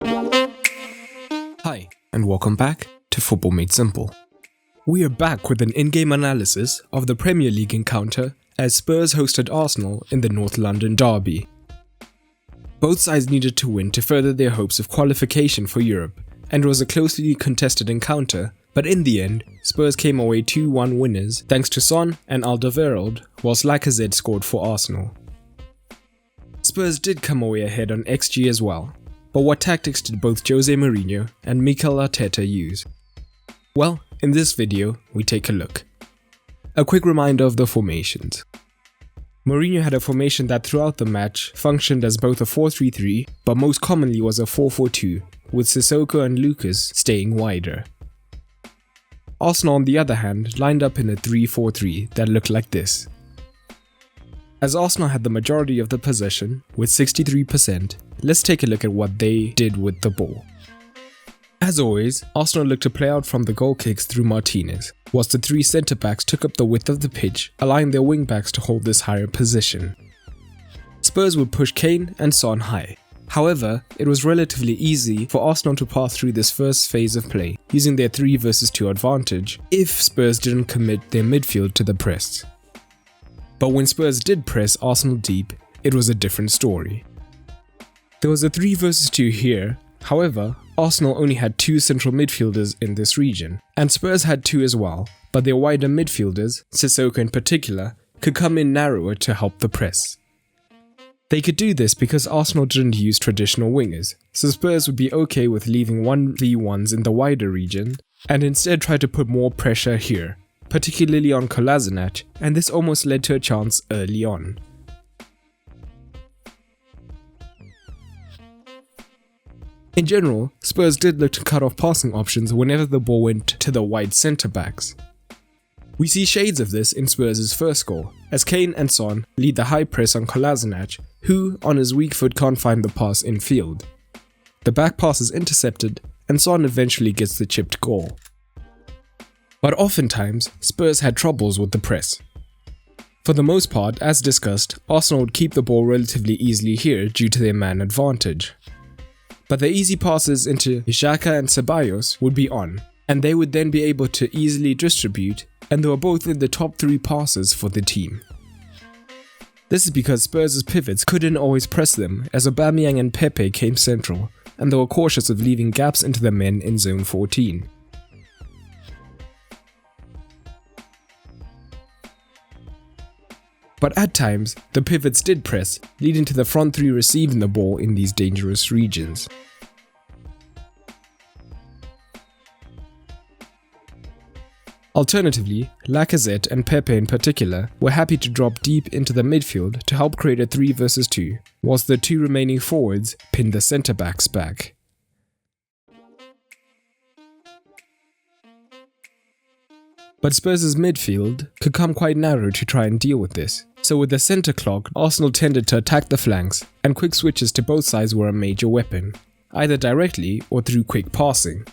Hi, and welcome back to Football Made Simple. We are back with an in-game analysis of the Premier League encounter as Spurs hosted Arsenal in the North London derby. Both sides needed to win to further their hopes of qualification for Europe, and it was a closely contested encounter, but in the end, Spurs came away 2-1 winners thanks to Son and Alderweireld, whilst Lacazette scored for Arsenal. Spurs did come away ahead on XG as well, but what tactics did both Jose Mourinho and Mikel Arteta use? Well, in this video, we take a look. A quick reminder of the formations. Mourinho had a formation that throughout the match functioned as both a 4-3-3, but most commonly was a 4-4-2, with Sissoko and Lucas staying wider. Arsenal, on the other hand, lined up in a 3-4-3 that looked like this. As Arsenal had the majority of the possession, with 63%, let's take a look at what they did with the ball. As always, Arsenal looked to play out from the goal kicks through Martinez, whilst the three centre-backs took up the width of the pitch, allowing their wing-backs to hold this higher position. Spurs would push Kane and Son high. However, it was relatively easy for Arsenal to pass through this first phase of play, using their 3 versus 2 advantage, if Spurs didn't commit their midfield to the press. But when Spurs did press Arsenal deep, it was a different story. There was a 3 versus 2 here, however, Arsenal only had 2 central midfielders in this region, and Spurs had 2 as well, but their wider midfielders, Sissoko in particular, could come in narrower to help the press. They could do this because Arsenal didn't use traditional wingers, so Spurs would be okay with leaving 1v1s in the wider region, and instead try to put more pressure here, particularly on Kolasinac, and this almost led to a chance early on. In general, Spurs did look to cut off passing options whenever the ball went to the wide centre-backs. We see shades of this in Spurs' first goal, as Kane and Son lead the high press on Kolasinac, who on his weak foot can't find the pass in field. The back pass is intercepted, and Son eventually gets the chipped goal. But oftentimes, Spurs had troubles with the press. For the most part, as discussed, Arsenal would keep the ball relatively easily here due to their man advantage. But the easy passes into Xhaka and Ceballos would be on, and they would then be able to easily distribute, and they were both in the top 3 passes for the team. This is because Spurs' pivots couldn't always press them, as Aubameyang and Pepe came central, and they were cautious of leaving gaps into the men in zone 14. But at times, the pivots did press, leading to the front 3 receiving the ball in these dangerous regions. Alternatively, Lacazette and Pepe in particular were happy to drop deep into the midfield to help create a 3 versus 2, whilst the 2 remaining forwards pinned the centre-backs back. But Spurs' midfield could come quite narrow to try and deal with this, so with the centre clogged, Arsenal tended to attack the flanks, and quick switches to both sides were a major weapon, either directly or through quick passing.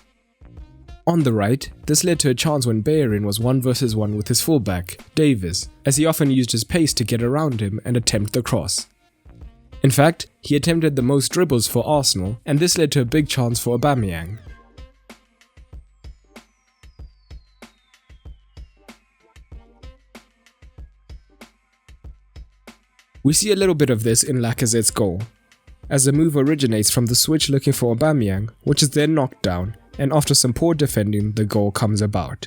On the right, this led to a chance when Bellerin was 1 versus 1 with his fullback, Davies, as he often used his pace to get around him and attempt the cross. In fact, he attempted the most dribbles for Arsenal, and this led to a big chance for Aubameyang. We see a little bit of this in Lacazette's goal, as the move originates from the switch looking for Aubameyang, which is then knocked down, and after some poor defending, the goal comes about.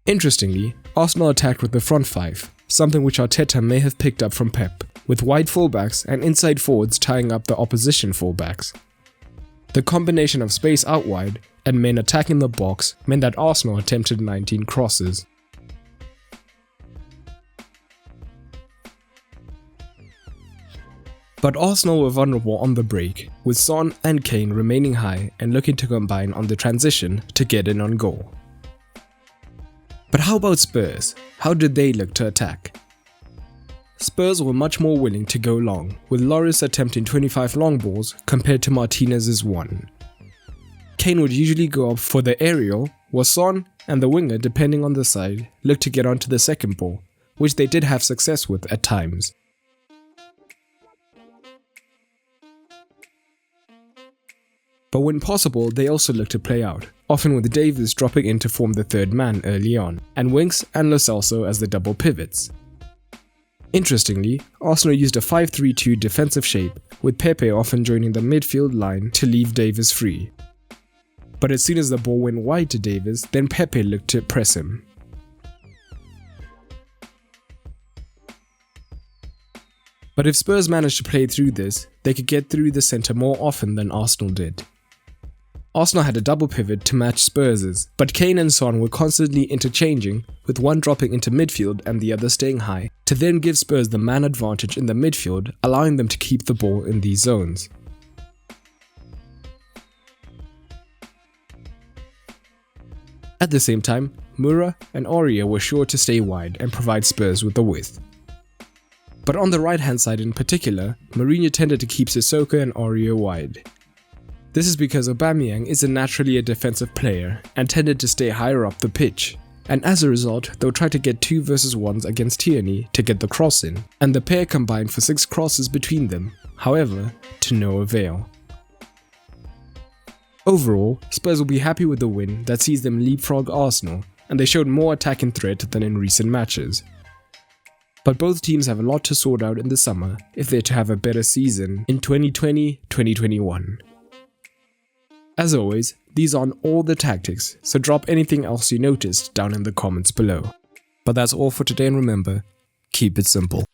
Interestingly, Arsenal attacked with the front 5, something which Arteta may have picked up from Pep, with wide fullbacks and inside forwards tying up the opposition fullbacks. The combination of space out wide and men attacking the box meant that Arsenal attempted 19 crosses. But Arsenal were vulnerable on the break, with Son and Kane remaining high and looking to combine on the transition to get in on goal. But how about Spurs? How did they look to attack? Spurs were much more willing to go long, with Lloris attempting 25 long balls compared to Martinez's 1. Kane would usually go up for the aerial, while Son and the winger, depending on the side, looked to get onto the second ball, which they did have success with at times. But when possible, they also look to play out, often with Davies dropping in to form the third man early on, and Winks and Lo Celso as the double pivots. Interestingly, Arsenal used a 5-3-2 defensive shape, with Pepe often joining the midfield line to leave Davies free. But as soon as the ball went wide to Davies, then Pepe looked to press him. But if Spurs managed to play through this, they could get through the centre more often than Arsenal did. Arsenal had a double pivot to match Spurs's, but Kane and Son were constantly interchanging, with one dropping into midfield and the other staying high, to then give Spurs the man advantage in the midfield, allowing them to keep the ball in these zones. At the same time, Moura and Aurier were sure to stay wide and provide Spurs with the width. But on the right hand side in particular, Mourinho tended to keep Sissoko and Aurier wide. This is because Aubameyang isn't naturally a defensive player and tended to stay higher up the pitch, and as a result they'll try to get 2 versus 1s against Tierney to get the cross in, and the pair combined for 6 crosses between them, however, to no avail. Overall, Spurs will be happy with the win that sees them leapfrog Arsenal, and they showed more attacking threat than in recent matches. But both teams have a lot to sort out in the summer if they're to have a better season in 2020-2021. As always, these are on all the tactics, so drop anything else you noticed down in the comments below. But that's all for today, and remember, keep it simple.